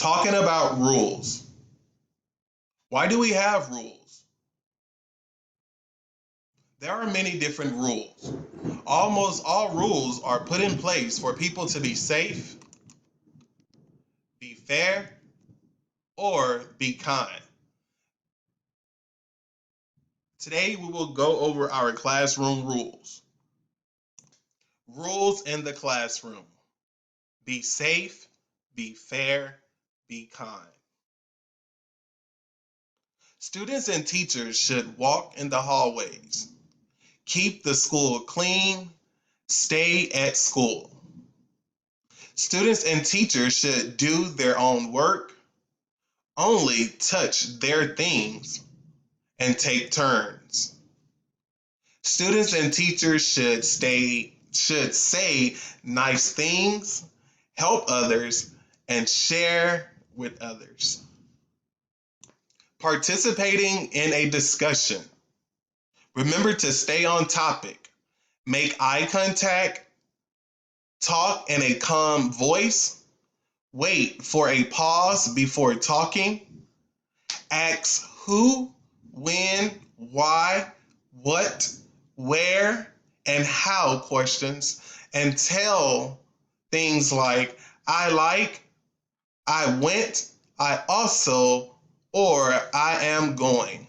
Talking about rules. Why do we have rules? There are many different rules. Almost all rules are put in place for people to be safe, be fair, or be kind. Today we will go over our classroom rules. Rules in the classroom. Be safe, be fair, be kind. Students and teachers should walk in the hallways, keep the school clean, stay at school. Students and teachers should do their own work, only touch their things, and take turns. Students and teachers should say nice things, help others, and share with others. Participating in a discussion. Remember to stay on topic. Make eye contact. Talk in a calm voice. Wait for a pause before talking. Ask who, when, why, what, where, and how questions, and tell things like I like, I went, I also, or I am going.